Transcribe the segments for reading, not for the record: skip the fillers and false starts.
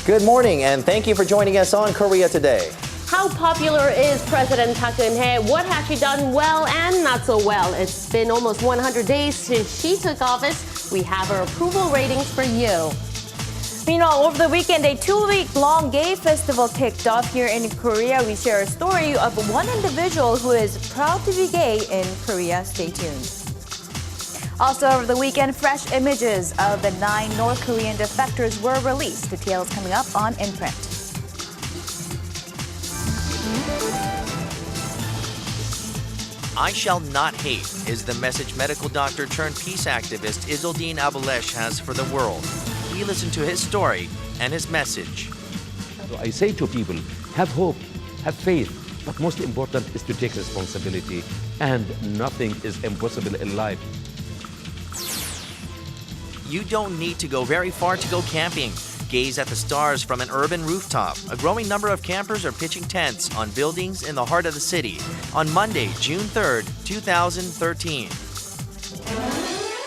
Good morning, and thank you for joining us on Korea Today. How popular is President Park Geun-hye? What has she done well and not so well? It's been almost 100 days since she took office. We have her approval ratings for you. Meanwhile, over the weekend, a 2-week-long gay festival kicked off here in Korea. We share a story of one individual who is proud to be gay in Korea. Stay tuned. Also over the weekend, fresh images of the 9 North Korean defectors were released. Details coming up on In Print. I shall not hate is the message medical doctor turned peace activist Izzeldin Abuelaish has for the world. We listen to his story and his message. I say to people, have hope, have faith, but most important is to take responsibility, and nothing is impossible in life. You don't need to go very far to go camping. Gaze at the stars from an urban rooftop. A growing number of campers are pitching tents on buildings in the heart of the city on Monday, June 3rd, 2013.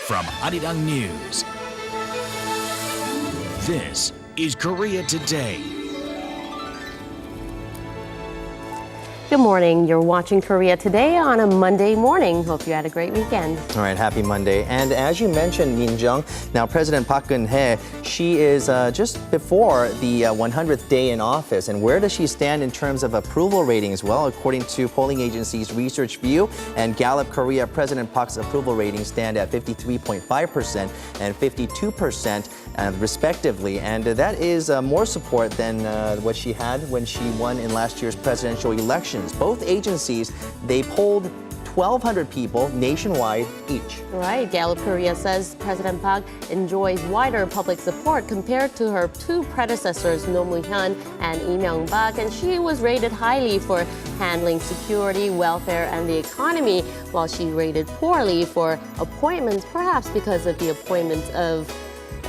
From Arirang News, this is Korea Today. Good morning. You're watching Korea Today on a Monday morning. Hope you had a great weekend. All right, happy Monday. And as you mentioned, Min Jung, now President Park Geun-hye, she is just before the 100th day in office. And where does she stand in terms of approval ratings? Well, according to polling agencies Research View and Gallup Korea, President Park's approval ratings stand at 53.5% and 52% respectively. And that is more support than what she had when she won in last year's presidential election. Both agencies, they polled 1,200 people nationwide each. Right. Gallup Korea says President Park enjoys wider public support compared to her 2 predecessors, Roh Moo-hyun and Lee Myung-bak, and she was rated highly for handling security, welfare, and the economy, while she rated poorly for appointments, perhaps because of the appointment of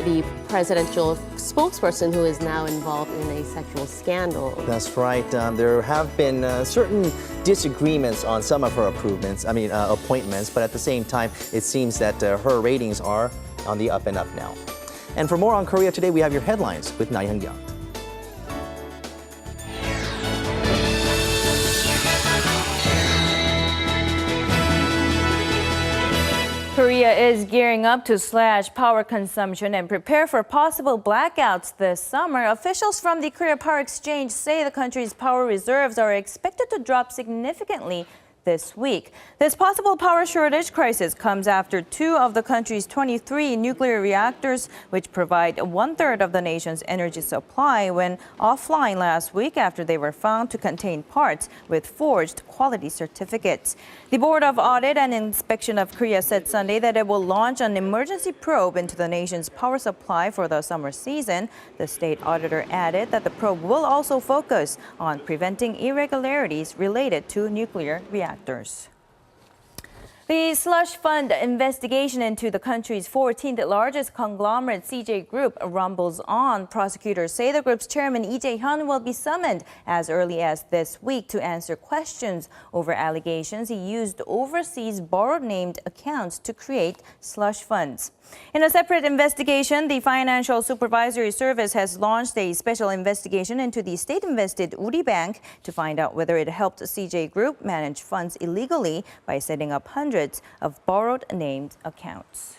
the presidential spokesperson who is now involved in a sexual scandal. That's right. There have been certain disagreements on some of her appointments, but at the same time, it seems that her ratings are on the up and up now. And for more on Korea Today, we have your headlines with Na Hyun-kyung. Korea is gearing up to slash power consumption and prepare for possible blackouts this summer. Officials from the Korea Power Exchange say the country's power reserves are expected to drop significantly this week. This possible power shortage crisis comes after 2 of the country's 23 nuclear reactors, which provide 1/3 of the nation's energy supply, went offline last week after they were found to contain parts with forged quality certificates. The Board of Audit and Inspection of Korea said Sunday that it will launch an emergency probe into the nation's power supply for the summer season. The state auditor added that the probe will also focus on preventing irregularities related to nuclear reactors. The slush fund investigation into the country's 14th largest conglomerate CJ Group rumbles on. Prosecutors say the group's chairman Lee Jae-hyun will be summoned as early as this week to answer questions over allegations he used overseas borrowed-named accounts to create slush funds. In a separate investigation, the Financial Supervisory Service has launched a special investigation into the state-invested Uri Bank to find out whether it helped CJ Group manage funds illegally by setting up hundreds of borrowed-named accounts.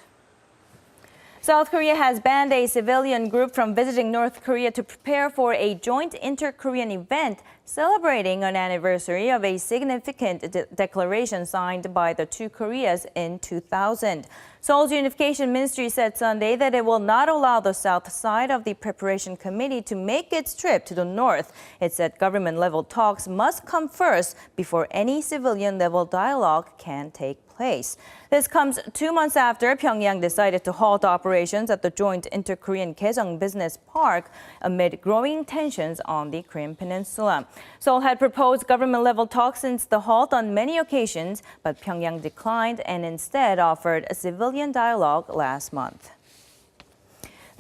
South Korea has banned a civilian group from visiting North Korea to prepare for a joint inter-Korean event celebrating an anniversary of a significant declaration signed by the 2 Koreas in 2000. Seoul's Unification Ministry said Sunday that it will not allow the south side of the preparation committee to make its trip to the north. It said government-level talks must come first before any civilian-level dialogue can take place. This comes 2 months after Pyongyang decided to halt operations at the joint inter-Korean Kaesong Business Park amid growing tensions on the Korean Peninsula. Seoul had proposed government-level talks since the halt on many occasions, but Pyongyang declined and instead offered a civilian dialogue last month.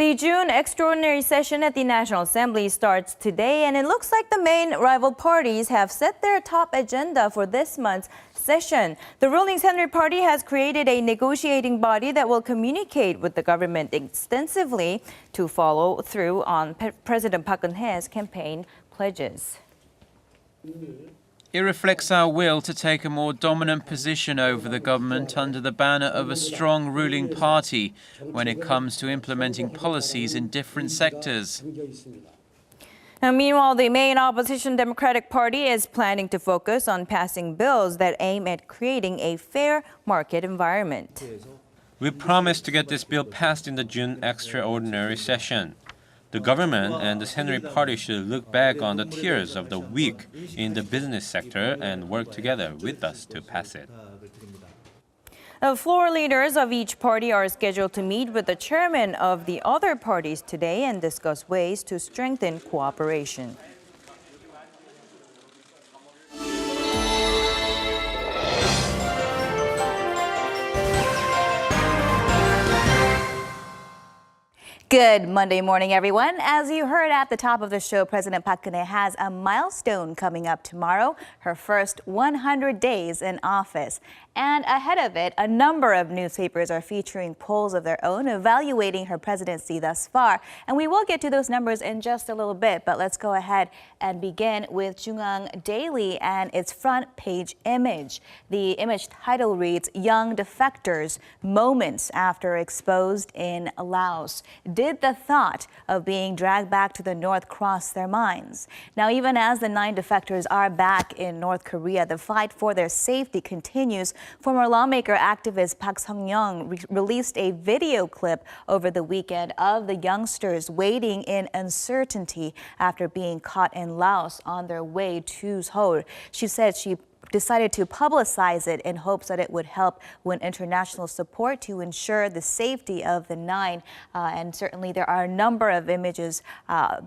The June extraordinary session at the National Assembly starts today, and it looks like the main rival parties have set their top agenda for this month's session. The ruling Saenuri Party has created a negotiating body that will communicate with the government extensively to follow through on President Park Geun-hye's campaign pledges. It reflects our will to take a more dominant position over the government under the banner of a strong ruling party when it comes to implementing policies in different sectors. Now, meanwhile, the main opposition Democratic Party is planning to focus on passing bills that aim at creating a fair market environment. We promise to get this bill passed in the June extraordinary session. The government and the Saenuri Party should look back on the tears of the weak in the business sector and work together with us to pass it. The floor leaders of each party are scheduled to meet with the chairman of the other parties today and discuss ways to strengthen cooperation. Good Monday morning, everyone. As you heard at the top of the show, President Park Geun-hye has a milestone coming up tomorrow, her first 100 days in office. And ahead of it, a number of newspapers are featuring polls of their own evaluating her presidency thus far. And we will get to those numbers in just a little bit, but let's go ahead and begin with JoongAng Daily and its front page image. The image title reads, "Young Defectors, Moments After Exposed in Laos. Did the thought of being dragged back to the north cross their minds?" Now, even as the 9 defectors are back in North Korea, the fight for their safety continues. Former lawmaker activist Park Sung-young released a video clip over the weekend of the youngsters waiting in uncertainty after being caught in Laos on their way to Seoul. She said she decided to publicize it in hopes that it would help win international support to ensure the safety of the 9. And certainly there are a number of images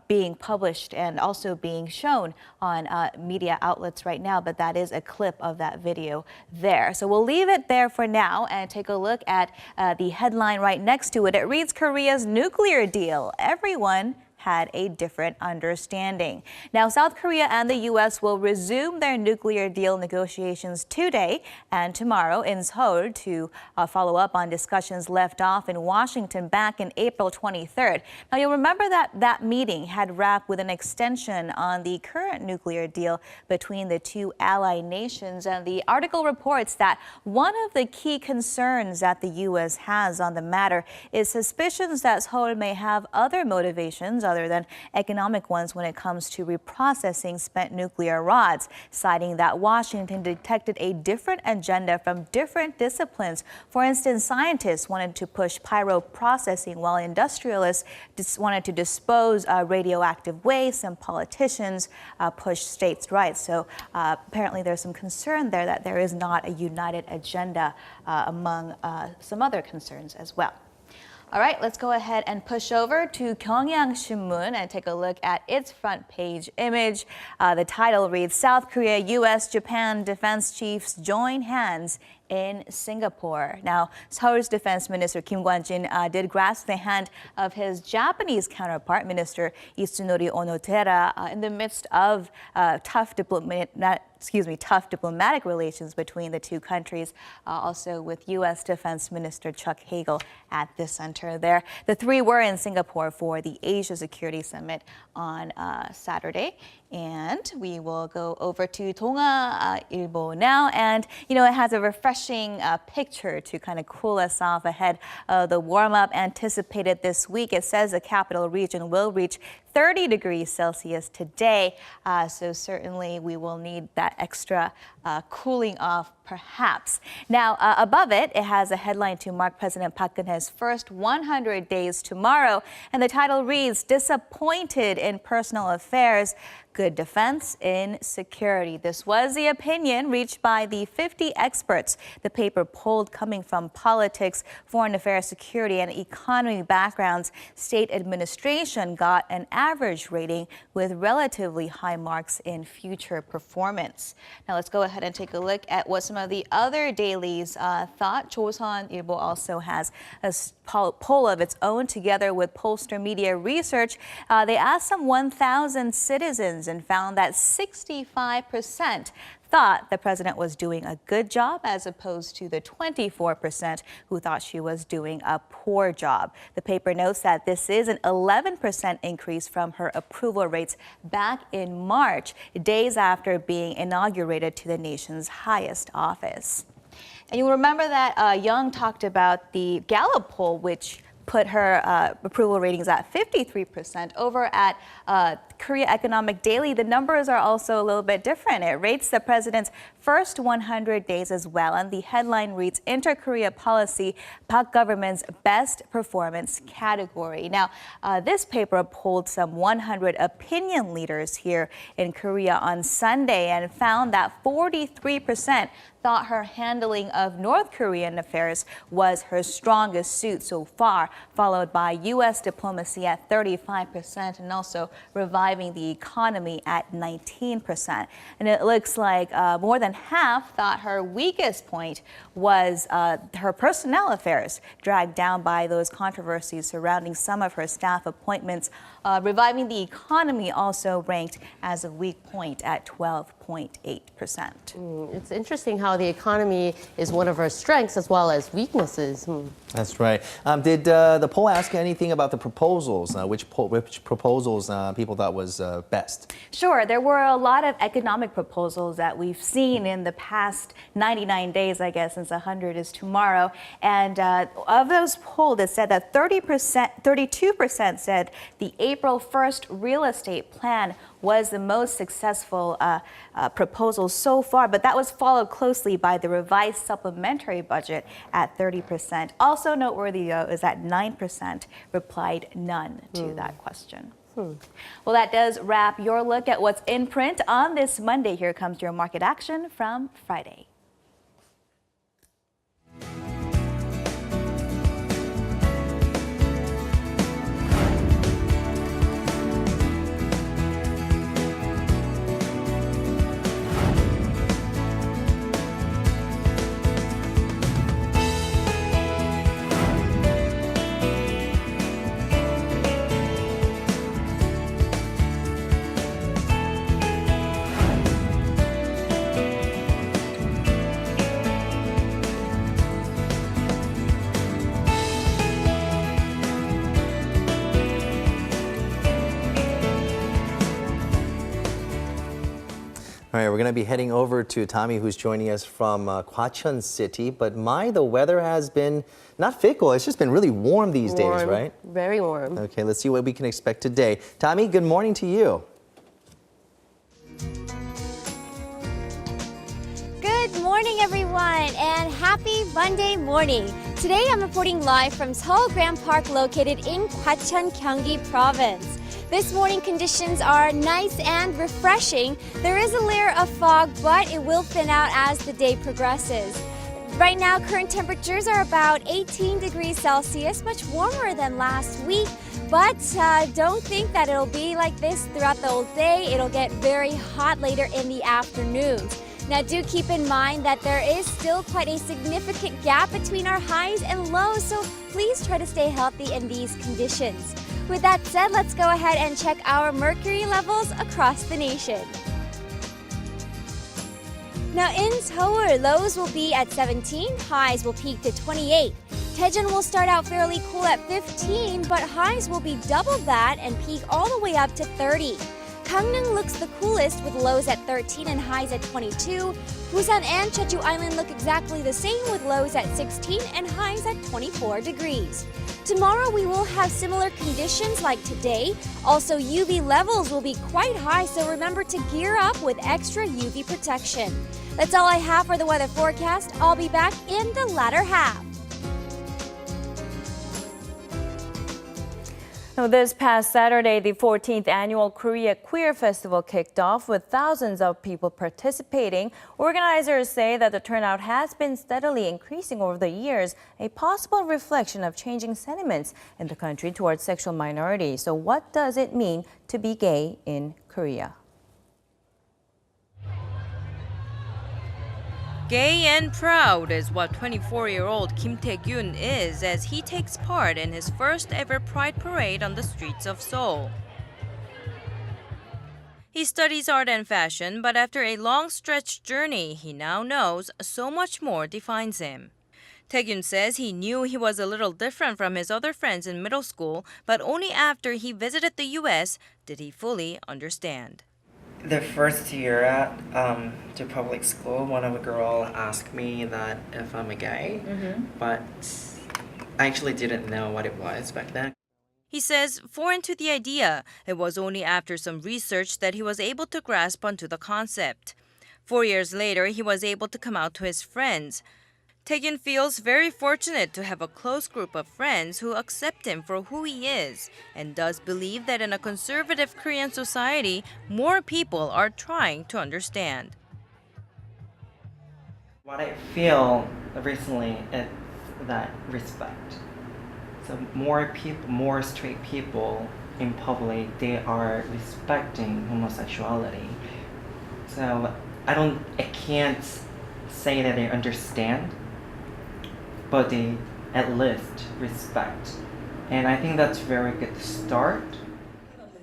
being published and also being shown on media outlets right now, but that is a clip of that video there. So we'll leave it there for now and take a look at the headline right next to it. It reads, "Korea's nuclear deal. Everyone had a different understanding." Now, South Korea and the U.S. will resume their nuclear deal negotiations today and tomorrow in Seoul to follow up on discussions left off in Washington back in April 23rd. Now, you'll remember that that meeting had wrapped with an extension on the current nuclear deal between the two ally nations. And the article reports that one of the key concerns that the U.S. has on the matter is suspicions that Seoul may have other motivations other than economic ones when it comes to reprocessing spent nuclear rods, citing that Washington detected a different agenda from different disciplines. For instance, scientists wanted to push pyroprocessing while industrialists wanted to dispose radioactive waste, and politicians push states' rights. So apparently there's some concern there that there is not a united agenda among some other concerns as well. All right, let's go ahead and push over to Gyeongyang Shinmun and take a look at its front page image. The title reads, "South Korea, U.S., Japan defense chiefs join hands in Singapore." Now, Seoul's Defense Minister Kim Kwon-jin did grasp the hand of his Japanese counterpart, Minister Itsunori Onodera, in the midst of tough diplomatic relations between the two countries, also with U.S. Defense Minister Chuck Hagel at the center there. The three were in Singapore for the Asia Security Summit on Saturday. And we will go over to Donga Ilbo now. And, you know, it has a refreshing picture to kind of cool us off ahead of the warm-up anticipated this week. It says the capital region will reach 30 degrees Celsius today. So certainly we will need that extra cooling off perhaps. Now, above it, it has a headline to mark President Park Geun-hye's first 100 days tomorrow. And the title reads, "Disappointed in Personal Affairs, Good Defense in Security." This was the opinion reached by the 50 experts the paper polled coming from politics, foreign affairs, security, and economy backgrounds. State administration got an average rating with relatively high marks in future performance. Now let's go ahead and take a look at what some of the other dailies thought. 조선일보 also has a poll of its own together with Pollster Media Research. They asked some 1,000 citizens and found that 65% thought the president was doing a good job, as opposed to the 24% who thought she was doing a poor job. The paper notes that this is an 11% increase from her approval rates back in March, days after being inaugurated to the nation's highest office. And you remember that Young talked about the Gallup poll, which put her approval ratings at 53%. Over at Korea Economic Daily, the numbers are also a little bit different. It rates the president's first 100 days as well, and the headline reads, Inter-Korea Policy, Park Government's Best Performance Category. Now, this paper polled some 100 opinion leaders here in Korea on Sunday and found that 43% thought her handling of North Korean affairs was her strongest suit so far, followed by U.S. diplomacy at 35% and also reviving the economy at 19%. And it looks like more than half thought her weakest point was her personnel affairs, dragged down by those controversies surrounding some of her staff appointments. Reviving the economy also ranked as a weak point at 12.8%. It's interesting how the economy is one of her strengths as well as weaknesses. That's right. Did the poll ask anything about the proposals? Which proposals people thought was best? Sure. There were a lot of economic proposals that we've seen in the past 99 days, I guess, since 100 is tomorrow. And of those polled, it said that 32% said the April 1st real estate plan was the most successful proposal so far, but that was followed closely by the revised supplementary budget at 30%. Also noteworthy, though, is that 9% replied none to that question. Well, that does wrap your look at what's in print on this Monday. Here comes your market action from Friday. All right, we're going to be heading over to Tommy, who's joining us from Gwacheon City. But the weather has been not fickle. It's just been really warm these days, right? Very warm. Okay, let's see what we can expect today. Tommy, good morning to you. Good morning, everyone, and happy Monday morning. Today, I'm reporting live from Seoul Grand Park, located in Gwacheon, Gyeonggi Province. This morning conditions are nice and refreshing. There is a layer of fog, but it will thin out as the day progresses. Right now, current temperatures are about 18 degrees Celsius, much warmer than last week. But don't think that it'll be like this throughout the whole day. It'll get very hot later in the afternoons. Now, do keep in mind that there is still quite a significant gap between our highs and lows, so please try to stay healthy in these conditions. With that said, let's go ahead and check our mercury levels across the nation. Now in Seoul, lows will be at 17, highs will peak to 28. Daejeon will start out fairly cool at 15, but highs will be double that and peak all the way up to 30. Gangneung looks the coolest with lows at 13 and highs at 22. Busan and Jeju Island look exactly the same with lows at 16 and highs at 24 degrees. Tomorrow we will have similar conditions like today. Also, UV levels will be quite high, so remember to gear up with extra UV protection. That's all I have for the weather forecast. I'll be back in the latter half. Now, this past Saturday, the 14th annual Korea Queer Festival kicked off with thousands of people participating. Organizers say that the turnout has been steadily increasing over the years, a possible reflection of changing sentiments in the country towards sexual minorities. So what does it mean to be gay in Korea? Gay and proud is what 24-year-old Kim Tae-gyun is as he takes part in his first ever Pride Parade on the streets of Seoul. He studies art and fashion, but after a long stretched journey, he now knows so much more defines him. Tae-gyun says he knew he was a little different from his other friends in middle school, but only after he visited the U.S. did he fully understand. The first year to public school, one of the girls asked me that if I'm a gay, but I actually didn't know what it was back then. He says foreign to the idea, it was only after some research that he was able to grasp onto the concept. 4 years later, he was able to come out to his friends. Tae-gyun feels very fortunate to have a close group of friends who accept him for who he is and does believe that in a conservative Korean society, more people are trying to understand. What I feel recently is that respect. So more people, more straight people in public, they are respecting homosexuality. So I can't say that they understand, but they at least respect. And I think that's a very good start.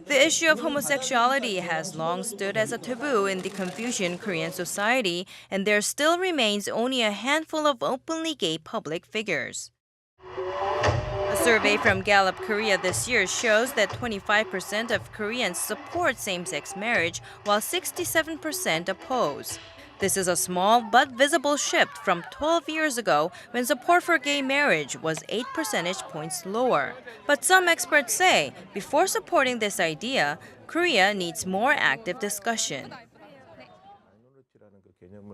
The issue of homosexuality has long stood as a taboo in the Confucian Korean society, and there still remains only a handful of openly gay public figures. A survey from Gallup Korea this year shows that 25% of Koreans support same-sex marriage, while 67% oppose. This is a small but visible shift from 12 years ago when support for gay marriage was 8 percentage points lower. But some experts say before supporting this idea, Korea needs more active discussion.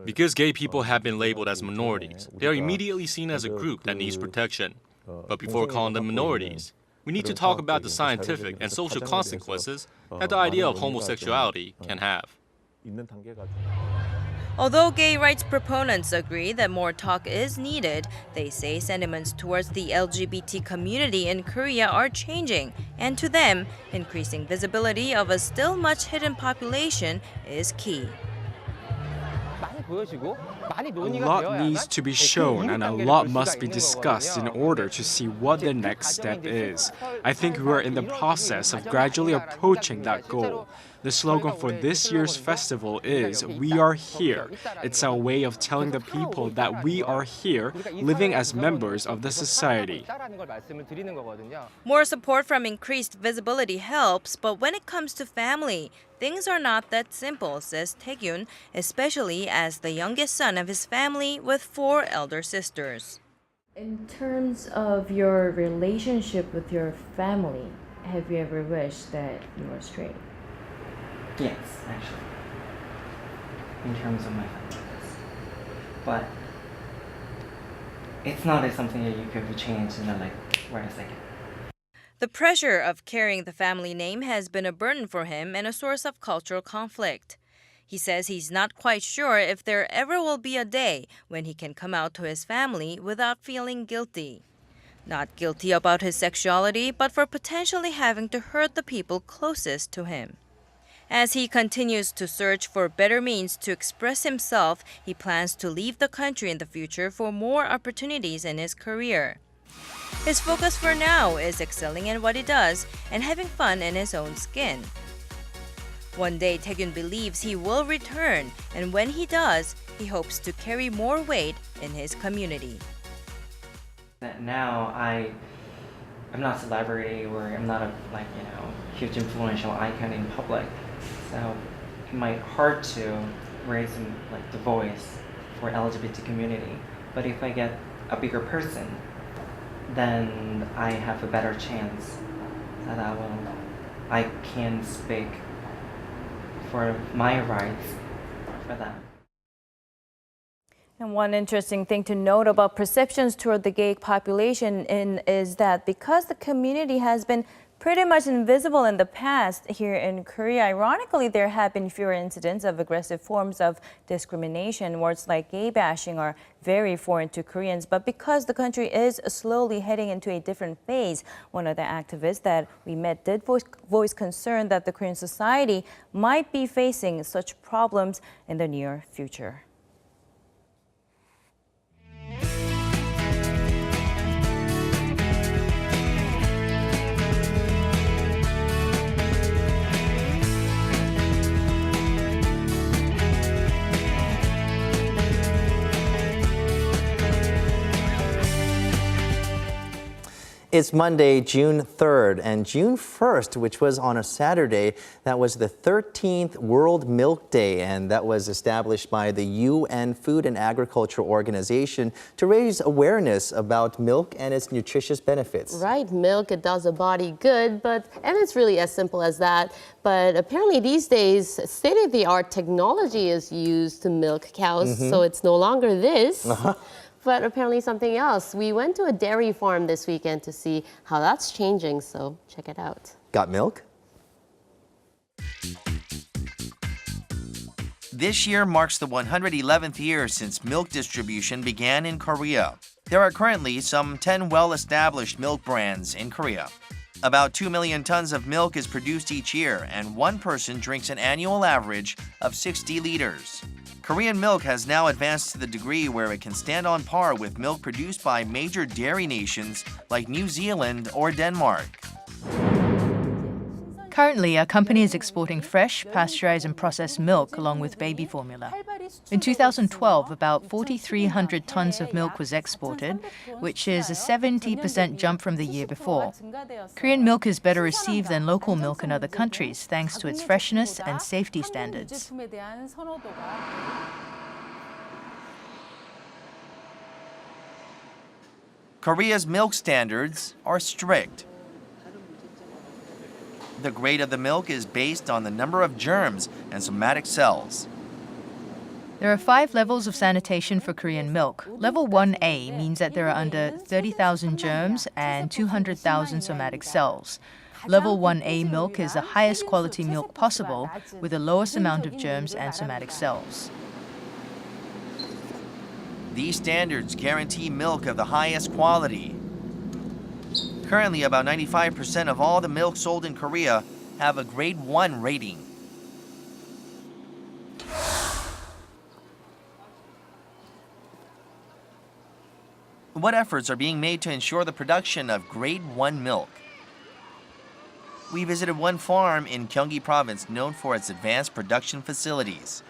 Because gay people have been labeled as minorities, they are immediately seen as a group that needs protection. But before calling them minorities, we need to talk about the scientific and social consequences that the idea of homosexuality can have. Although gay rights proponents agree that more talk is needed, they say sentiments towards the LGBT community in Korea are changing, and to them, increasing visibility of a still much hidden population is key. A lot needs to be shown and a lot must be discussed in order to see what the next step is. I think we are in the process of gradually approaching that goal. The slogan for this year's festival is "We are here." It's a way of telling the people that we are here, living as members of the society. More support from increased visibility helps, but when it comes to family, things are not that simple, says Tae-gyun, especially as the youngest son of his family with 4 elder sisters. In terms of your relationship with your family, have you ever wished that you were straight? Yes, actually. In terms of my family, yes. But it's not something that you could change in wait a second. The pressure of carrying the family name has been a burden for him and a source of cultural conflict. He says he's not quite sure if there ever will be a day when he can come out to his family without feeling guilty. Not guilty about his sexuality, but for potentially having to hurt the people closest to him. As he continues to search for better means to express himself, he plans to leave the country in the future for more opportunities in his career. His focus for now is excelling in what he does and having fun in his own skin. One day, Tae-gyun believes he will return, and when he does, he hopes to carry more weight in his community. Now I'm not a celebrity or I'm not a huge influential icon in public, so it might hard to raise the voice for LGBT community. But if I get a bigger person, then I have a better chance that I can speak for my rights for them. And one interesting thing to note about perceptions toward the gay population is that because the community has been pretty much invisible in the past here in Korea. Ironically, there have been fewer incidents of aggressive forms of discrimination. Words like gay bashing are very foreign to Koreans, but because the country is slowly heading into a different phase, one of the activists that we met did voice concern that the Korean society might be facing such problems in the near future. It's Monday, June 3rd, and June 1st, which was on a Saturday, that was the 13th World Milk Day, and that was established by the UN Food and Agriculture Organization to raise awareness about milk and its nutritious benefits. Right, milk, it does the body good, and it's really as simple as that. But apparently these days, state-of-the-art technology is used to milk cows, so it's no longer this. But apparently something else. We went to a dairy farm this weekend to see how that's changing, so check it out. Got milk? This year marks the 111th year since milk distribution began in Korea. There are currently some 10 well-established milk brands in Korea. About 2 million tons of milk is produced each year, and one person drinks an annual average of 60 liters. Korean milk has now advanced to the degree where it can stand on par with milk produced by major dairy nations like New Zealand or Denmark. Currently, our company is exporting fresh, pasteurized and processed milk along with baby formula. In 2012, about 4,300 tons of milk was exported, which is a 70% jump from the year before. Korean milk is better received than local milk in other countries thanks to its freshness and safety standards. Korea's milk standards are strict. The grade of the milk is based on the number of germs and somatic cells. There are 5 levels of sanitation for Korean milk. Level 1A means that there are under 30,000 germs and 200,000 somatic cells. Level 1A milk is the highest quality milk possible with the lowest amount of germs and somatic cells. These standards guarantee milk of the highest quality. Currently, about 95% of all the milk sold in Korea have a grade 1 rating. What efforts are being made to ensure the production of grade 1 milk? We visited one farm in Gyeonggi Province known for its advanced production facilities.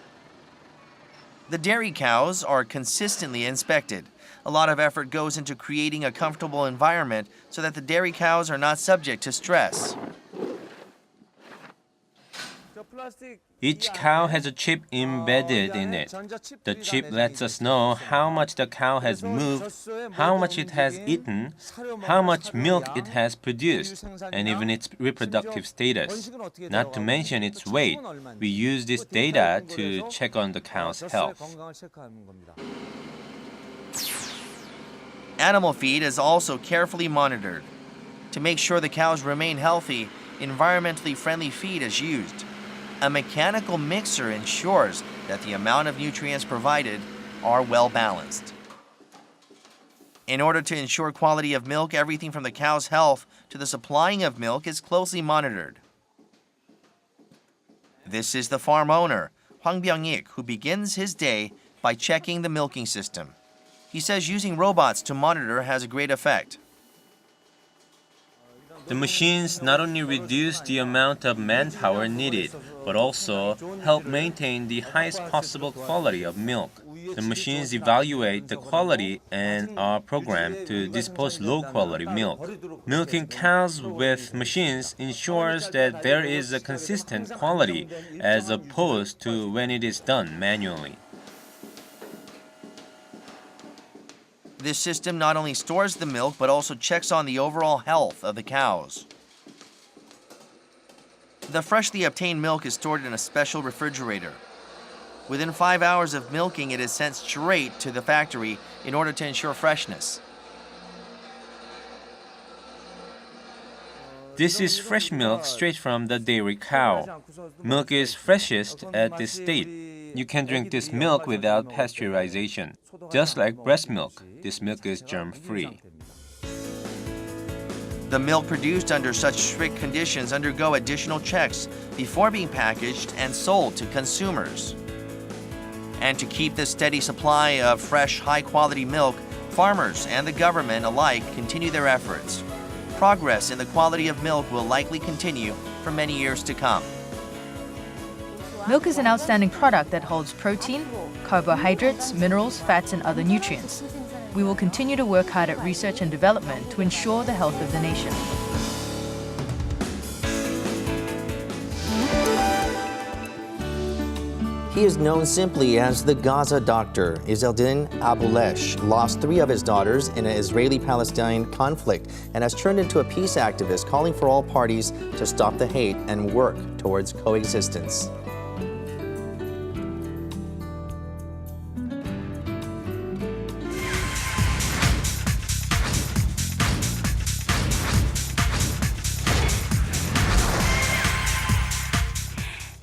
The dairy cows are consistently inspected. A lot of effort goes into creating a comfortable environment so that the dairy cows are not subject to stress. Each cow has a chip embedded in it. The chip lets us know how much the cow has moved, how much it has eaten, how much milk it has produced, and even its reproductive status. Not to mention its weight. We use this data to check on the cow's health. Animal feed is also carefully monitored. To make sure the cows remain healthy, environmentally friendly feed is used. A mechanical mixer ensures that the amount of nutrients provided are well balanced. In order to ensure quality of milk, everything from the cow's health to the supplying of milk is closely monitored. This is the farm owner, Hwang Byung-ik, who begins his day by checking the milking system. He says using robots to monitor has a great effect. The machines not only reduce the amount of manpower needed, but also help maintain the highest possible quality of milk. The machines evaluate the quality and are programmed to dispose low-quality milk. Milking cows with machines ensures that there is a consistent quality as opposed to when it is done manually. This system not only stores the milk, but also checks on the overall health of the cows. The freshly obtained milk is stored in a special refrigerator. Within 5 hours of milking, it is sent straight to the factory in order to ensure freshness. This is fresh milk straight from the dairy cow. Milk is freshest at this state. You can drink this milk without pasteurization. Just like breast milk, this milk is germ-free. The milk produced under such strict conditions undergo additional checks before being packaged and sold to consumers. And to keep this steady supply of fresh, high-quality milk, farmers and the government alike continue their efforts. Progress in the quality of milk will likely continue for many years to come. Milk is an outstanding product that holds protein, carbohydrates, minerals, fats, and other nutrients. We will continue to work hard at research and development to ensure the health of the nation. He is known simply as the Gaza doctor. Izzeldin Abuelaish lost 3 of his daughters in an Israeli-Palestine conflict and has turned into a peace activist calling for all parties to stop the hate and work towards coexistence.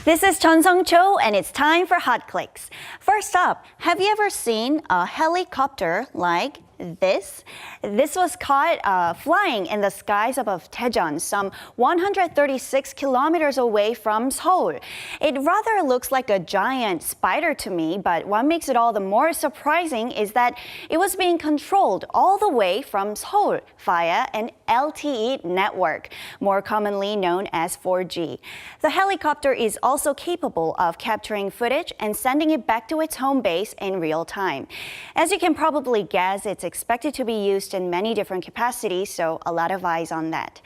This is Chun Sung-cho, and it's time for Hot Clicks. First up, have you ever seen a helicopter like this? This was caught flying in the skies above Daejeon, some 136 kilometers away from Seoul. It rather looks like a giant spider to me, but what makes it all the more surprising is that it was being controlled all the way from Seoul via an LTE network, more commonly known as 4G. The helicopter is also capable of capturing footage and sending it back to its home base in real time. As you can probably guess, it's expected to be used in many different capacities, so a lot of eyes on that.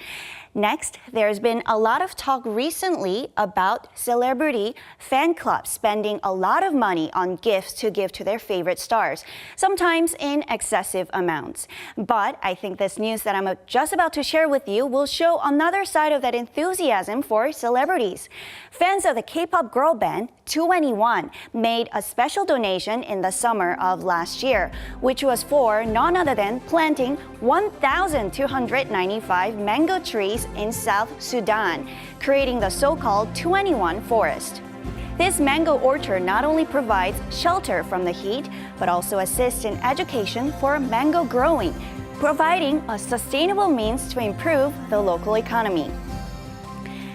Next, there's been a lot of talk recently about celebrity fan clubs spending a lot of money on gifts to give to their favorite stars, sometimes in excessive amounts. But I think this news that I'm just about to share with you will show another side of that enthusiasm for celebrities. Fans of the K-pop girl band 2NE1 made a special donation in the summer of last year, which was for none other than planting 1,295 mango trees in South Sudan, creating the so-called 2NE1 forest. This mango orchard not only provides shelter from the heat, but also assists in education for mango growing, providing a sustainable means to improve the local economy.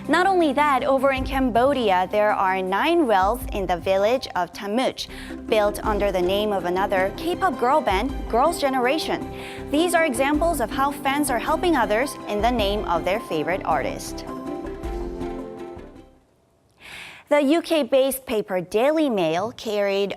Not only that, over in Cambodia, there are 9 wells in the village of Tamuch, built under the name of another K-pop girl band, Girls' Generation. These are examples of how fans are helping others in the name of their favorite artist. The UK-based paper Daily Mail carried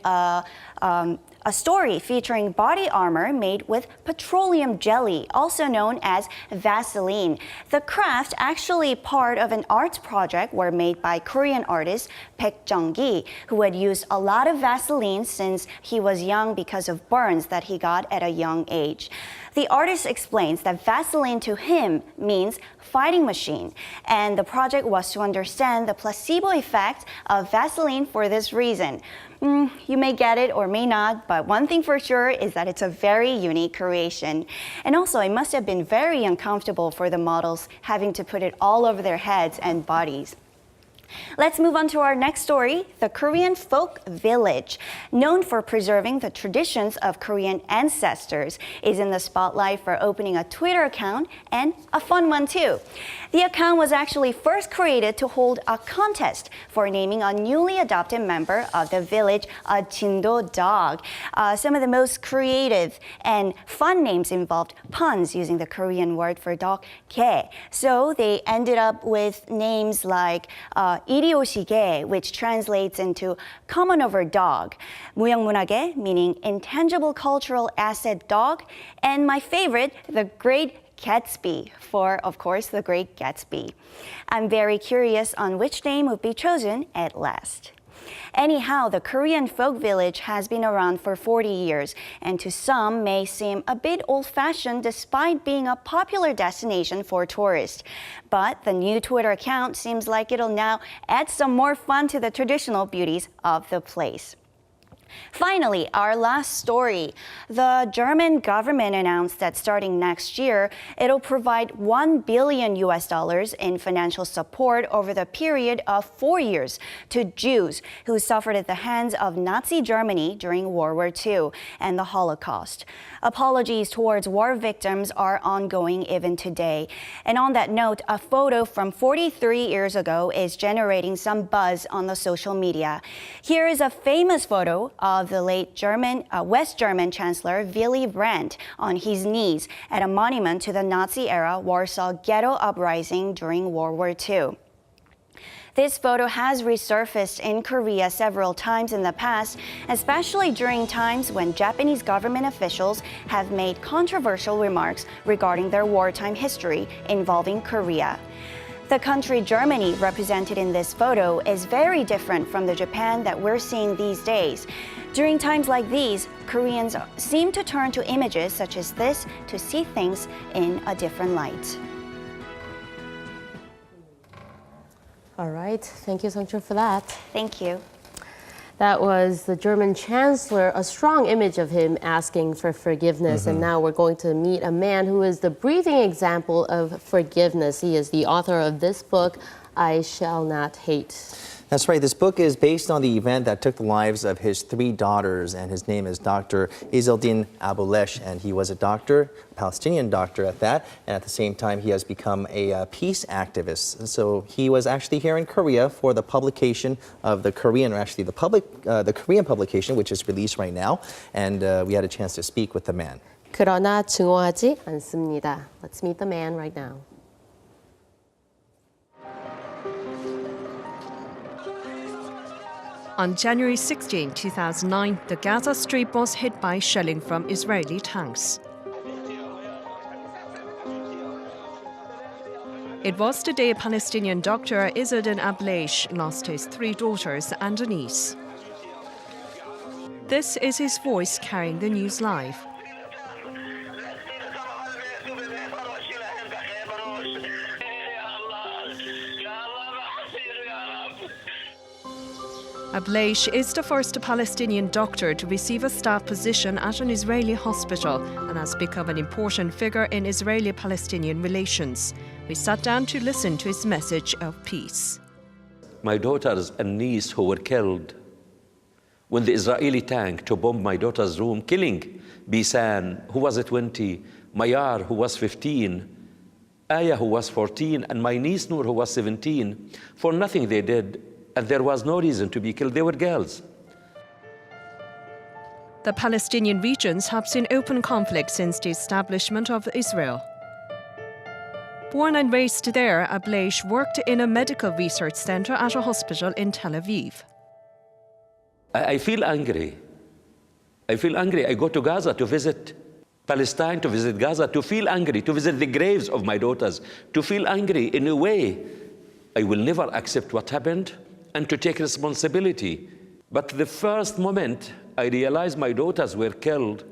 a story featuring body armor made with petroleum jelly, also known as Vaseline. The craft, actually part of an arts project, were made by Korean artist Baek Jung-gi, who had used a lot of Vaseline since he was young because of burns that he got at a young age. The artist explains that Vaseline to him means fighting machine, and the project was to understand the placebo effect of Vaseline for this reason. You may get it or may not, but one thing for sure is that it's a very unique creation. And also, it must have been very uncomfortable for the models having to put it all over their heads and bodies. Let's move on to our next story. The Korean folk village, known for preserving the traditions of Korean ancestors, is in the spotlight for opening a Twitter account, and a fun one too. The account was actually first created to hold a contest for naming a newly adopted member of the village, a Jindo dog. Some of the most creative and fun names involved puns using the Korean word for dog, 개. So they ended up with names like 이리오시개, which translates into common over dog, 무형문화계, meaning intangible cultural asset dog, and my favorite, the Great Gatsby, for, of course, the Great Gatsby. I'm very curious on which name would be chosen at last. Anyhow, the Korean folk village has been around for 40 years, and to some may seem a bit old-fashioned despite being a popular destination for tourists. But the new Twitter account seems like it'll now add some more fun to the traditional beauties of the place. Finally, our last story. The German government announced that starting next year, it'll provide $1 billion in financial support over the period of 4 years to Jews who suffered at the hands of Nazi Germany during World War II and the Holocaust. Apologies towards war victims are ongoing even today. And on that note, a photo from 43 years ago is generating some buzz on the social media. Here is a famous photo of the late West German Chancellor Willy Brandt on his knees at a monument to the Nazi-era Warsaw Ghetto uprising during World War II. This photo has resurfaced in Korea several times in the past, especially during times when Japanese government officials have made controversial remarks regarding their wartime history involving Korea. The country Germany represented in this photo is very different from the Japan that we're seeing these days. During times like these, Koreans seem to turn to images such as this to see things in a different light. All right. Thank you, Sangchul, for that. Thank you. That was the German Chancellor, a strong image of him asking for forgiveness. And now we're going to meet a man who is the breathing example of forgiveness. He is the author of this book, I Shall Not Hate. That's right. This book is based on the event that took the lives of his 3 daughters, and his name is Dr. Izzeldin Abuelaish, and he was a doctor, Palestinian doctor at that, and at the same time he has become a peace activist. So he was actually here in Korea for the publication of the Korean, or actually the Korean publication, which is released right now, and we had a chance to speak with the man. 그러나 증오하지 않습니다. Let's meet the man right now. On January 16, 2009, the Gaza Strip was hit by shelling from Israeli tanks. It was the day Palestinian doctor Izzeldin Abuelaish lost his 3 daughters and a niece. This is his voice carrying the news live. Abuelaish is the first Palestinian doctor to receive a staff position at an Israeli hospital and has become an important figure in Israeli-Palestinian relations. We sat down to listen to his message of peace. My daughters and niece who were killed when the Israeli tank to bomb my daughter's room, killing Bisan, who was 20, Mayar, who was 15, Aya, who was 14, and my niece Noor, who was 17, for nothing they did. And there was no reason to be killed. They were girls. The Palestinian regions have seen open conflict since the establishment of Israel. Born and raised there, Abuelaish worked in a medical research center at a hospital in Tel Aviv. I feel angry. I feel angry. I go to Gaza to visit Palestine, to visit Gaza, to feel angry, to visit the graves of my daughters, to feel angry in a way. I will never accept what happened and to take responsibility. But the first moment I realized my daughters were killed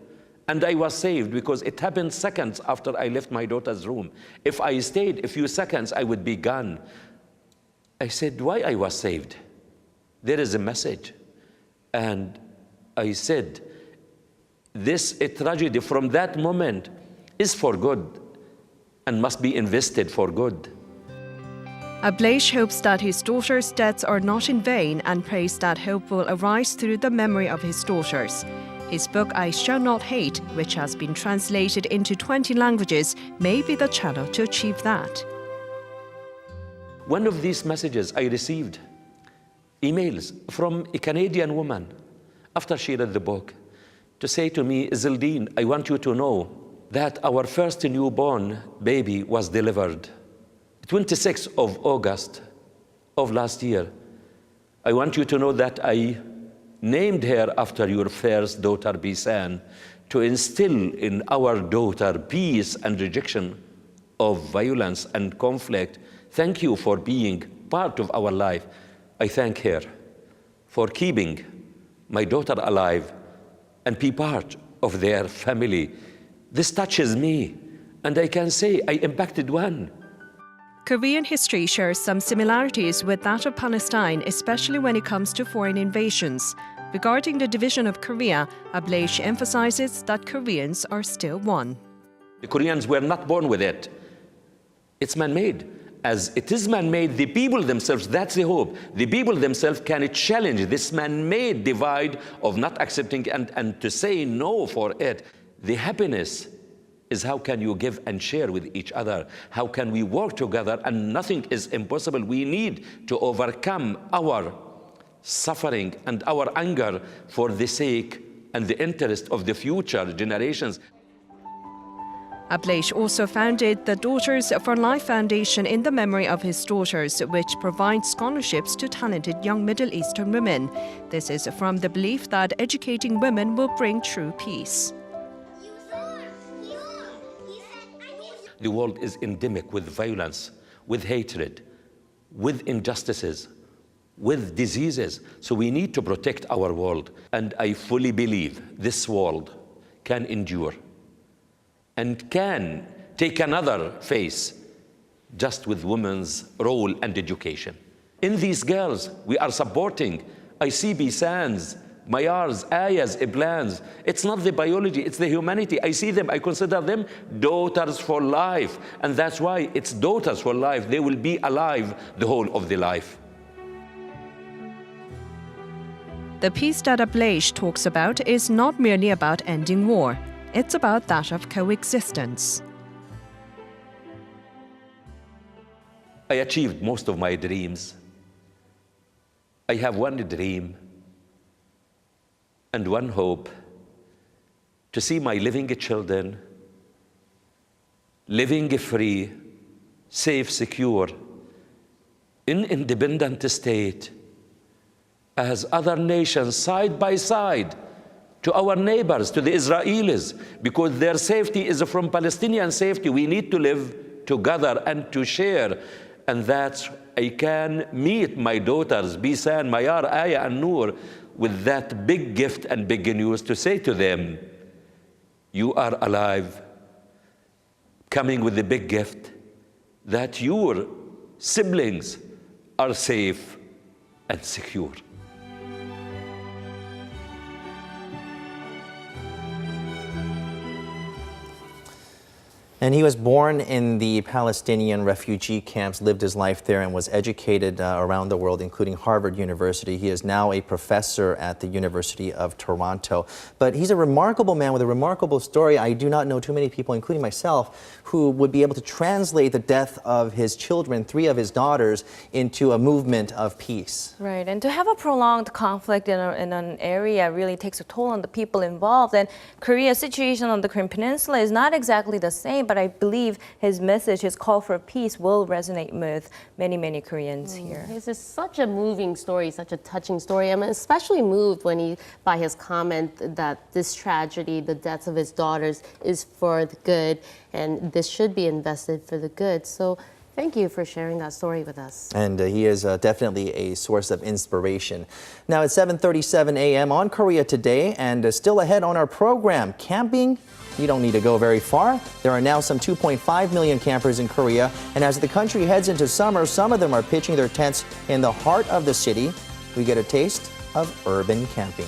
and I was saved, because it happened seconds after I left my daughter's room. If I stayed a few seconds, I would be gone. I said, why I was saved? There is a message. And I said, this tragedy from that moment is for good and must be invested for good. Abuelaish hopes that his daughters' deaths are not in vain and prays that hope will arise through the memory of his daughters. His book, I Shall Not Hate, which has been translated into 20 languages, may be the channel to achieve that. One of these messages I received, emails from a Canadian woman after she read the book, to say to me, Izzeldin, I want you to know that our first newborn baby was delivered 26th of August of last year. I want you to know that I named her after your first daughter, Bisan, to instill in our daughter peace and rejection of violence and conflict. Thank you for being part of our life. I thank her for keeping my daughter alive and be part of their family. This touches me, and I can say I impacted one. Korean history shares some similarities with that of Palestine, especially when it comes to foreign invasions. Regarding the division of Korea, Abuelaish emphasizes that Koreans are still one. The Koreans were not born with it. It's man-made. As it is man-made, the people themselves, that's the hope. The people themselves can challenge this man-made divide of not accepting and to say no for it. The happiness is how can you give and share with each other? How can we work together? And nothing is impossible. We need to overcome our suffering and our anger for the sake and the interest of the future generations. Abuelaish also founded the Daughters for Life Foundation in the memory of his daughters, which provides scholarships to talented young Middle Eastern women. This is from the belief that educating women will bring true peace. The world is endemic with violence, with hatred, with injustices, with diseases. So we need to protect our world. And I fully believe this world can endure and can take another face just with women's role and education. In these girls, we are supporting ICB SANs, Mayars, Ayas, Iblans. It's not the biology, it's the humanity. I see them, I consider them daughters for life. And that's why it's daughters for life. They will be alive the whole of the life. The peace that Abuelaish talks about is not merely about ending war. It's about that of coexistence. I achieved most of my dreams. I have one dream and one hope, to see my living children living free, safe, secure, in independent state, as other nations side by side to our neighbors, to the Israelis, because their safety is from Palestinian safety. We need to live together and to share. And that's, I can meet my daughters, Bisan, Mayar, Aya, and Noor, with that big gift and big news to say to them, you are alive, coming with the big gift that your siblings are safe and secure. And he was born in the Palestinian refugee camps, lived his life there, and was educated around the world, including Harvard University. He is now a professor at the University of Toronto. But he's a remarkable man with a remarkable story. I do not know too many people, including myself, who would be able to translate the death of his children, 3 of his daughters, into a movement of peace. Right, and to have a prolonged conflict in an area really takes a toll on the people involved. And Korea's situation on the Korean Peninsula is not exactly the same, but I believe his message, his call for peace, will resonate with many, many Koreans here. This is such a moving story, such a touching story. I'm especially moved by his comment that this tragedy, the deaths of his daughters, is for the good, and this should be invested for the good. So thank you for sharing that story with us. And he is definitely a source of inspiration. Now it's 7:37 a.m. on Korea Today, and still ahead on our program, camping. You don't need to go very far. There are now some 2.5 million campers in Korea, and as the country heads into summer, some of them are pitching their tents in the heart of the city. We get a taste of urban camping.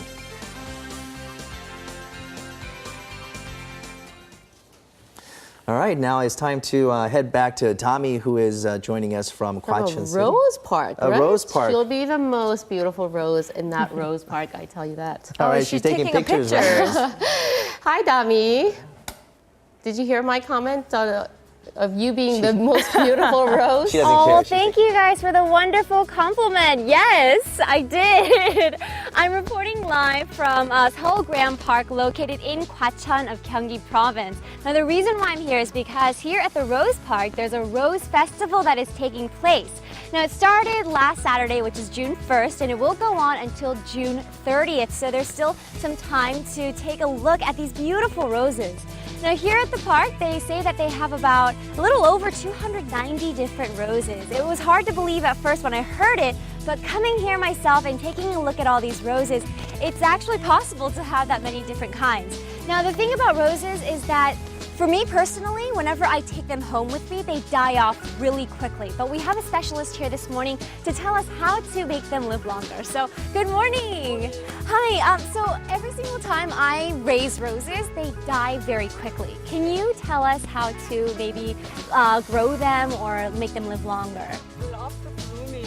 All right, now it's time to head back to Tommy, who is joining us from Kwachon City. Rose Park, right? Rose Park. She'll be the most beautiful rose in that Rose Park, I tell you that. All right, she's taking pictures. Hi, Dami. Did you hear my comment of you being the most beautiful rose? She doesn't care. Thank you guys for the wonderful compliment. Yes, I did. I'm reporting live from Seoul Grand Park, located in Kwachon of Gyeonggi Province. Now, the reason why I'm here is because here at the Rose Park, there's a rose festival that is taking place. Now, it started last Saturday, which is June 1st, and it will go on until June 30th. So there's still some time to take a look at these beautiful roses. Now, here at the park, they say that they have about a little over 290 different roses. It was hard to believe at first when I heard it, but coming here myself and taking a look at all these roses, it's actually possible to have that many different kinds. Now, the thing about roses is that For me personally, whenever I take them home with me, they die off really quickly. But we have a specialist here this morning to tell us how to make them live longer. So, good morning. Hi, so every single time I raise roses, they die very quickly. Can you tell us how to maybe grow them or make them live longer? Well, after blooming,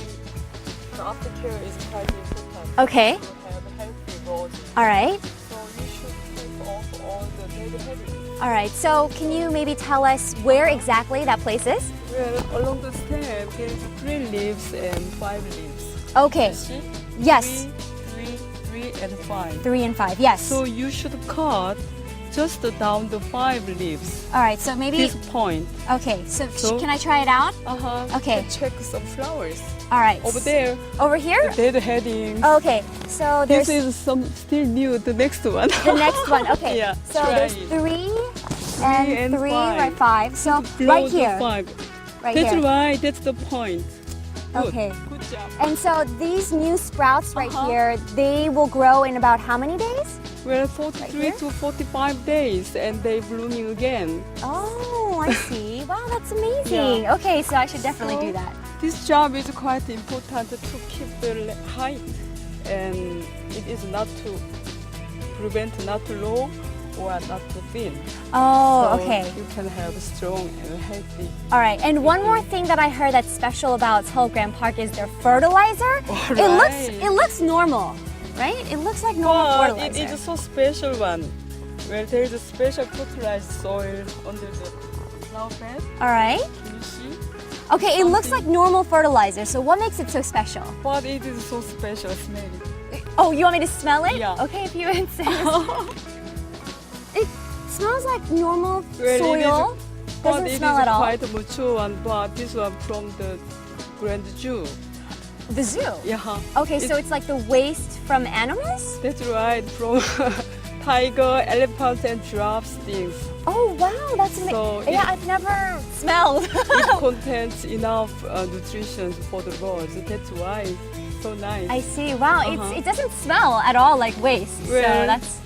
the aftercare is quite important. Okay. To have healthy roses. All right. So you should take off all the dead headings. All right, so can you maybe tell us where exactly that place is? Well, along the stem, there is 3 leaves and 5 leaves. Okay. You see? Yes. 3 and 5. 3 and 5, yes. So you should cut just down the 5 leaves. All right, so maybe... This point. Okay, so can I try it out? Okay. Check some flowers. All right. Over there. Over here? The dead headings. Okay, so there's... This is still new, the next one. The next one, okay. Yeah, so there's 3 and 3, 5. right, 5. So Below right the here. 5. Right That's here. right, that's the point. Good. Okay. Good job. And so these new sprouts right here, they will grow in about how many days? Well, 43 to 45 days and they blooming again. Oh, I see. Wow, that's amazing. Yeah. Okay, so I should definitely do that. This job is quite important to keep the height, and it is not to prevent not too low or not too thin. Oh, so okay. you can have strong and healthy. All right, and one more thing that I heard that's special about Seoul Grand Park is their fertilizer. It looks normal, right? It looks like normal fertilizer. It is so special one. Well, there is a special fertilized soil under the flower bed. All right. Can you see? Okay, it looks like normal fertilizer. So what makes it so special? But it is so special. Smell it. Oh, you want me to smell it? Yeah. Okay, if you insist. It smells like normal Well, soil. Doesn't smell at all. It is quite mature one, but this one from the Grand Zoo. The zoo? Yeah. Okay, so it's like the waste from animals? That's right, from tiger, elephant, and giraffe things. Oh wow, that's amazing. So yeah, I've never smelled. It contains enough nutrition for the birds. That's why it's so nice. I see. Wow, it doesn't smell at all like waste. Well, so that's.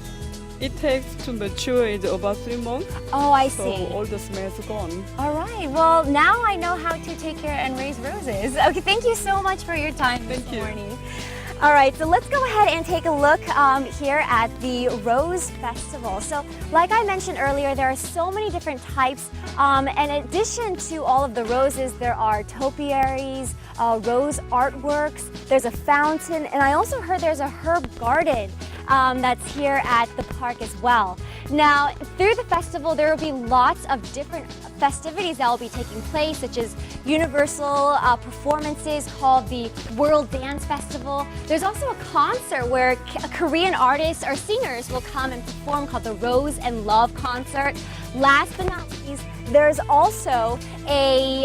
It takes to mature is about 3 months. Oh, I so see. All the smell's gone. All right. Well, now I know how to take care and raise roses. Okay, thank you so much for your time this morning. All right, so let's go ahead and take a look here at the Rose Festival. So like I mentioned earlier, there are so many different types. And in addition to all of the roses, there are topiaries, rose artworks, there's a fountain, and I also heard there's a herb garden that's here at the park as well. Now, through the festival, there will be lots of different festivities that will be taking place, such as universal performances called the World Dance Festival. There's also a concert where Korean artists or singers will come and perform called the Rose and Love Concert. Last but not least, there's also a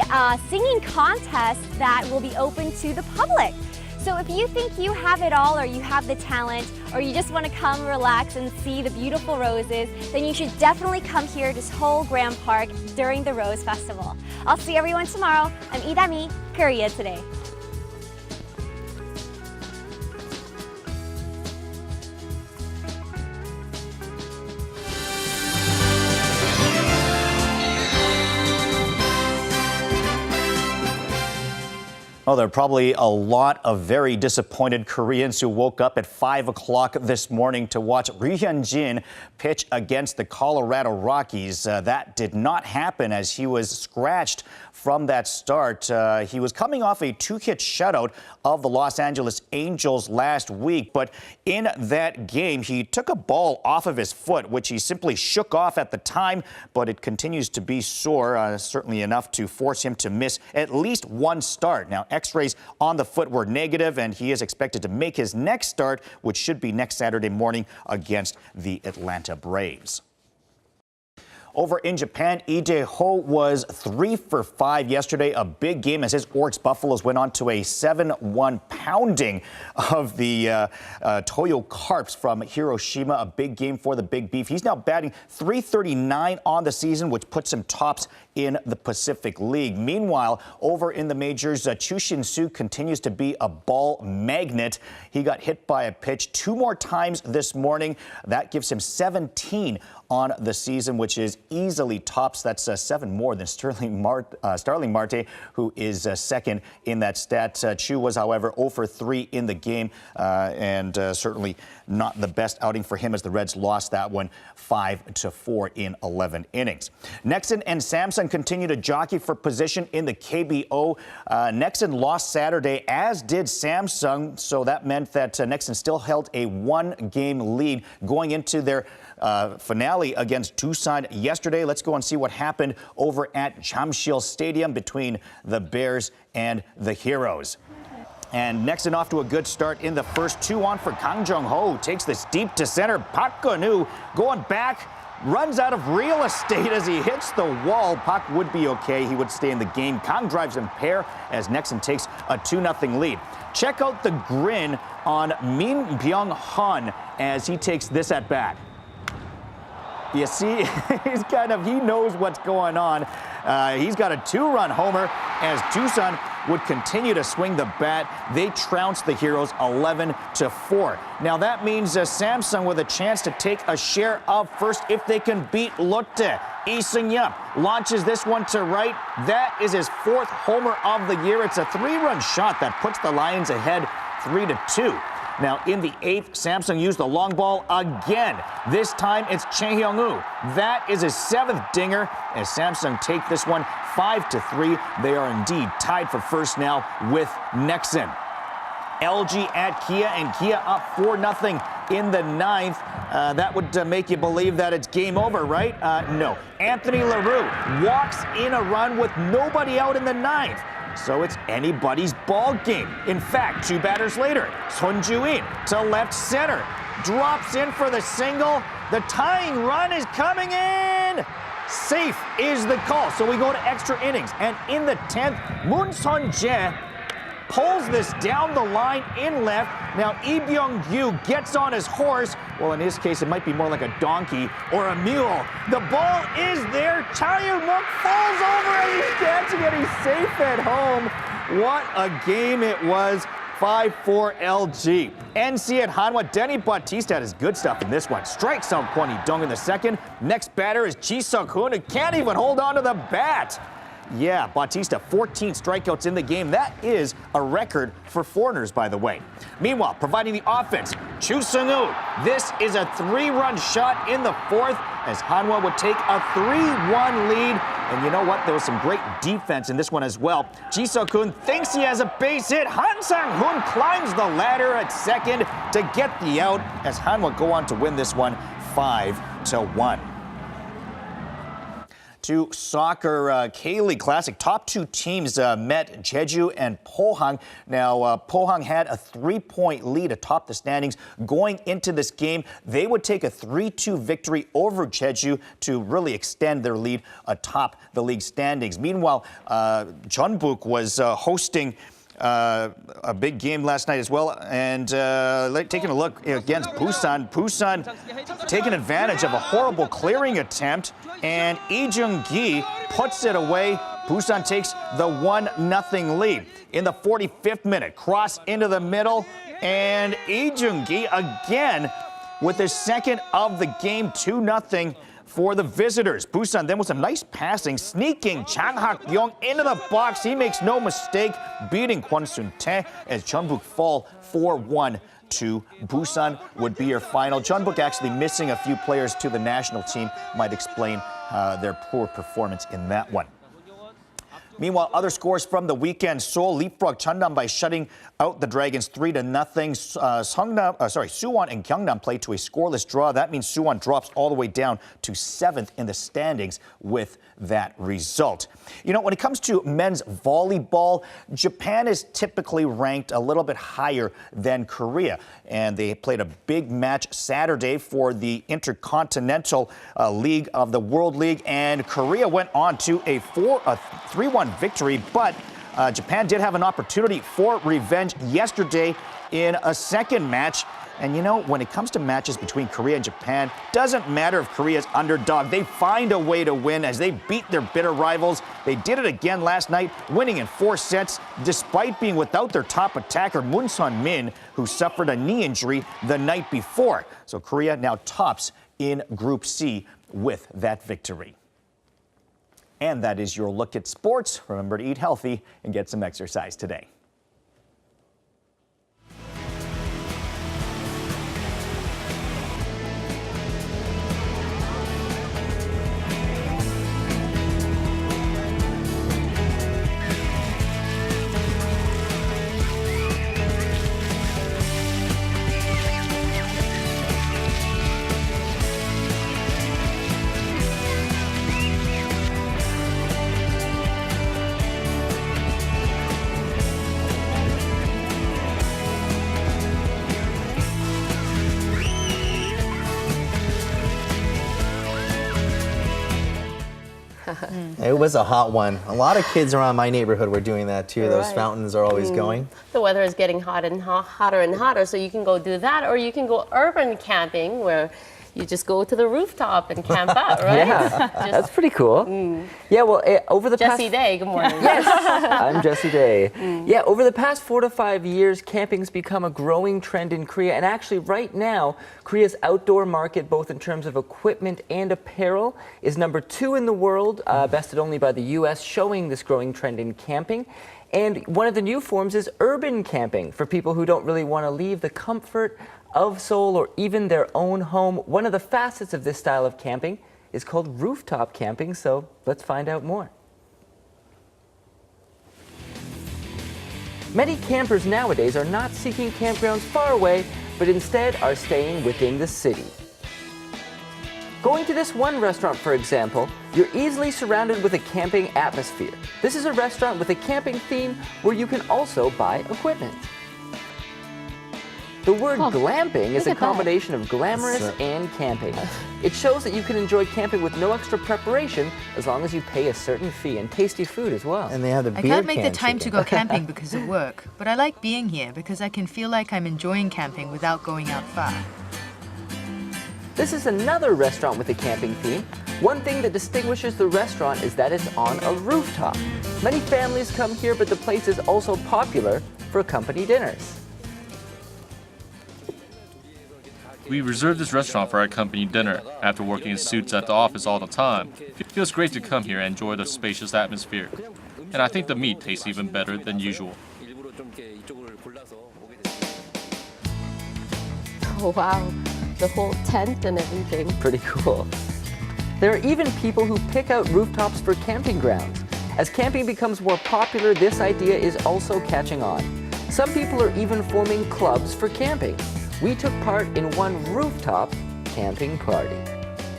singing contest that will be open to the public. So if you think you have it all, or you have the talent, or you just want to come relax and see the beautiful roses, then you should definitely come here to Seoul Grand Park during the Rose Festival. I'll see everyone tomorrow. I'm Idami, Korea Today. Oh, there are probably a lot of very disappointed Koreans who woke up at 5 o'clock this morning to watch Ri Hyun-jin pitch against the Colorado Rockies. That did not happen as he was scratched from that start. He was coming off a 2-hit shutout of the Los Angeles Angels last week, but in that game, he took a ball off of his foot, which he simply shook off at the time, but it continues to be sore, certainly enough to force him to miss at least one start. Now, X-rays on the foot were negative, and he is expected to make his next start, which should be next Saturday morning against the Atlanta Braves. Over in Japan, Lee Jae-ho was 3 for 5 yesterday. A big game as his Oryx Buffaloes went on to a 7-1 pounding of the Toyo Carps from Hiroshima. A big game for the Big Beef. He's now batting .339 on the season, which puts him tops in the Pacific League. Meanwhile, over in the majors, Chu Shin-soo continues to be a ball magnet. He got hit by a pitch 2 more times this morning. That gives him 17 on the season, which is easily tops. That's 7 more than Starling Marte, who is second in that stat. Chu was, however, 0 for 3 in the game, and certainly not the best outing for him as the Reds lost that one 5-4 in 11 innings. Nexen and Samsung continue to jockey for position in the KBO. Nexen lost Saturday, as did Samsung, so that meant that Nexen still held a 1-game lead going into their finale against Tucson yesterday. Let's go and see what happened over at Jamshil Stadium between the Bears and the Heroes. And Nexen off to a good start in the first. 2 on for Kang Jung-ho. Takes this deep to center. Park Geun-woo going back. Runs out of real estate as he hits the wall. Park would be okay. He would stay in the game. Kang drives in pair as Nexen takes a 2-0 lead. Check out the grin on Min Byung-hun as he takes this at bat. You see, he knows what's going on. He's got a 2-run homer as Tucson would continue to swing the bat. They trounced the Heroes 11-4. Now that means Samsung with a chance to take a share of first if they can beat Lotte. Lee Seung-yup launches this one to right. That is his 4th homer of the year. It's a 3-run shot that puts the Lions ahead 3-2. Now, in the 8th, Samsung used the long ball again. This time, it's Choi Hyung-woo. That is his 7th dinger as Samsung take this one 5-3. They are indeed tied for first now with Nexen. LG at Kia, and Kia up 4-0 in the 9th. That would make you believe that it's game over, right? No. Anthony LaRue walks in a run with nobody out in the 9th. So it's anybody's ball game. In fact, 2 batters later, Son Ju-in to left center. Drops in for the single. The tying run is coming in. Safe is the call. So we go to extra innings. And in the 10th, Moon Sun-jae pulls this down the line in left. Now, Lee Byung-gyu gets on his horse. Well, in his case, it might be more like a donkey or a mule. The ball is there. Cha Eun-mook falls over and he's catching it. He's safe at home. What a game it was. 5-4 LG. NC at Hanwha. Denny Bautista had his good stuff in this one. Strikes out Kwon Hee-dong in the 2nd. Next batter is Ji Suk-hoon, who can't even hold on to the bat. Yeah, Bautista, 14 strikeouts in the game. That is a record for foreigners, by the way. Meanwhile, providing the offense, Chu Sung-woo. This is a 3-run shot in the 4th as Hanwha would take a 3-1 lead. And you know what? There was some great defense in this one as well. Ji Suk-hoon thinks he has a base hit. Han Sang-hoon climbs the ladder at 2nd to get the out as Hanwha go on to win this one 5-1. To soccer, K-League Classic. Top 2 teams met, Jeju and Pohang. Now, Pohang had a 3-point lead atop the standings. Going into this game, they would take a 3-2 victory over Jeju to really extend their lead atop the league standings. Meanwhile, Jeonbuk was hosting a big game last night as well, and taking a look against Busan. Busan taking advantage of a horrible clearing attempt, and Lee Jung-gi puts it away. Busan takes the 1-0 lead. In the 45th minute, cross into the middle, and Lee Jung-gi again with his 2nd of the game, 2-0. For the visitors. Busan then with some nice passing, sneaking Chang Hak-yong into the box. He makes no mistake, beating Kwon Sun-tae as Jeonbuk fall 4-1 to Busan would be your final. Jeonbuk actually missing a few players to the national team might explain their poor performance in that one. Meanwhile, other scores from the weekend. Seoul leapfrogged Cheongnam by shutting out the Dragons 3-0. Suwon and Gyeongnam played to a scoreless draw. That means Suwon drops all the way down to 7th in the standings with that result. You know, when it comes to men's volleyball, Japan is typically ranked a little bit higher than Korea. And they played a big match Saturday for the Intercontinental League of the World League. And Korea went on to a 3-1 victory, but Japan did have an opportunity for revenge yesterday in a 2nd match. And you know, when it comes to matches between Korea and Japan, doesn't matter if Korea's underdog. They find a way to win as they beat their bitter rivals. They did it again last night, winning in 4 sets, despite being without their top attacker, Moon Sun-min, who suffered a knee injury the night before. So Korea now tops in Group C with that victory. And that is your look at sports. Remember to eat healthy and get some exercise today. It was a hot one. A lot of kids around my neighborhood were doing that too. Those fountains are always going. The weather is getting hotter and hotter, so you can go do that, or you can go urban camping where you just go to the rooftop and camp out, right? Yeah, that's pretty cool. Yeah, well, over the Jesse Day, good morning. Yes, I'm Jesse Day. Yeah, over the past 4 to 5 years, camping's become a growing trend in Korea. And actually, right now, Korea's outdoor market, both in terms of equipment and apparel, is #2 in the world, bested only by the U.S., showing this growing trend in camping. And one of the new forms is urban camping for people who don't really want to leave the comfort of Seoul or even their own home. One of the facets of this style of camping is called rooftop camping, so let's find out more. Many campers nowadays are not seeking campgrounds far away, but instead are staying within the city. Going to this one restaurant, for example, you're easily surrounded with a camping atmosphere. This is a restaurant with a camping theme where you can also buy equipment. The word glamping is a combination of glamorous and camping. It shows that you can enjoy camping with no extra preparation as long as you pay a certain fee, and tasty food as well. And they have the beer I can't make the can time chicken. to go camping because of work, but I like being here because I can feel like I'm enjoying camping without going out far. This is another restaurant with a camping theme. One thing that distinguishes the restaurant is that it's on a rooftop. Many families come here, but the place is also popular for company dinners. We reserved this restaurant for our company dinner. After working in suits at the office all the time, it feels great to come here and enjoy the spacious atmosphere. And I think the meat tastes even better than usual. Oh, wow. The whole tent and everything. Pretty cool. There are even people who pick out rooftops for camping grounds. As camping becomes more popular, this idea is also catching on. Some people are even forming clubs for camping. We took part in one rooftop camping party.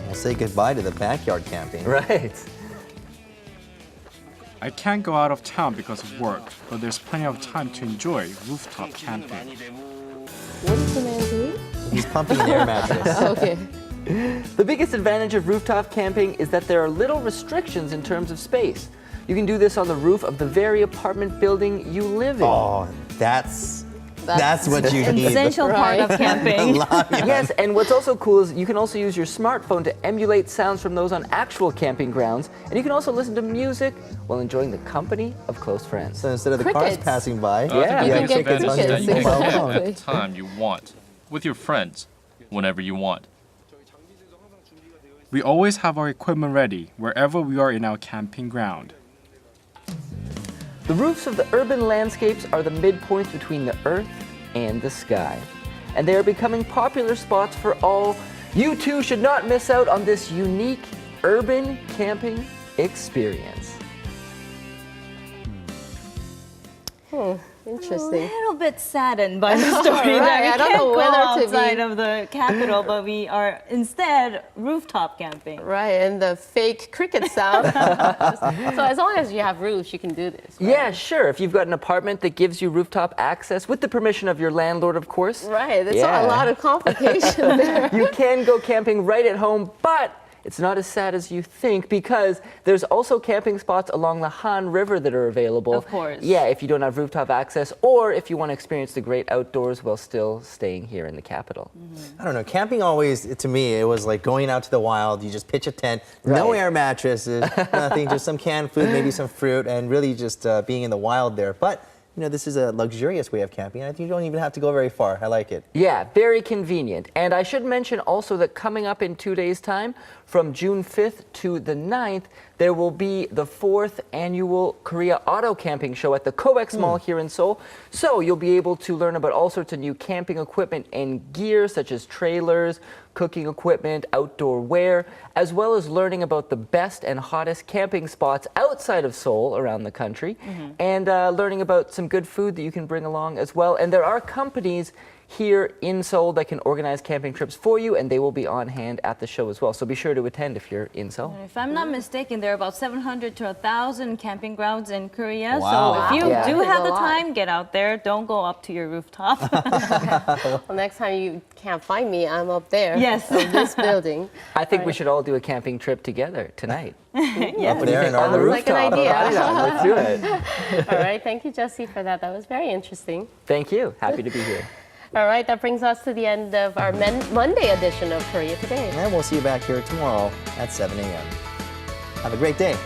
I'll say goodbye to the backyard camping. Right. I can't go out of town because of work, but there's plenty of time to enjoy rooftop camping. What is the man doing? He's pumping an air mattress. Okay. The biggest advantage of rooftop camping is that there are little restrictions in terms of space. You can do this on the roof of the very apartment building you live in. Oh, that's what you need. Essential part of camping. Yes, and what's also cool is you can also use your smartphone to emulate sounds from those on actual camping grounds, and you can also listen to music while enjoying the company of close friends. So instead of the cars passing by, I think You the can biggest get advantage is that you can crickets. camp at Exactly. the time you want, with your friends, whenever you want. We always have our equipment ready wherever we are in our camping ground. The roofs of the urban landscapes are the midpoint between the earth and the sky. And they are becoming popular spots for all. You too should not miss out on this unique urban camping experience. Interesting. A little bit saddened by the story Right, that we I don't can't know go whether to outside be- of the capital, but we are instead rooftop camping. Right, and the fake cricket sound. So as long as you have roofs, you can do this. Right? Yeah, sure. If you've got an apartment that gives you rooftop access, with the permission of your landlord, of course. Right, there's a lot of complication there. You can go camping right at home, but it's not as sad as you think because there's also camping spots along the Han River that are available. Of course. Yeah, if you don't have rooftop access or if you want to experience the great outdoors while still staying here in the capital. I don't know, camping always, to me, it was like going out to the wild. You just pitch a tent, no air mattresses, nothing, just some canned food, maybe some fruit, and really just being in the wild there. But this is a luxurious way of camping. I think you don't even have to go very far. I like it. Yeah, very convenient. And I should mention also that coming up in 2 days' time, from June 5th to the 9th, there will be the 4th annual Korea Auto Camping Show at the COEX Mall here in Seoul. So you'll be able to learn about all sorts of new camping equipment and gear, such as trailers, cooking equipment, outdoor wear, as well as learning about the best and hottest camping spots outside of Seoul around the country, and learning about some good food that you can bring along as well. And there are companies here in Seoul that can organize camping trips for you, and they will be on hand at the show as well. So be sure to attend if you're in Seoul. If I'm not mistaken, there are about 700 to 1,000 camping grounds in Korea. Wow. So if you do have the That's a lot. time, get out there. Don't go up to your rooftop. Well, next time you can't find me, I'm up there. Yes. Of this building. I think we should all do a camping trip together tonight. Up there in On the our Sounds like an rooftop. idea. Let's do it. All right, thank you, Jesse, for that. That was very interesting. Thank you. Happy to be here. All right, that brings us to the end of our Monday edition of Korea Today. And we'll see you back here tomorrow at 7 a.m. Have a great day.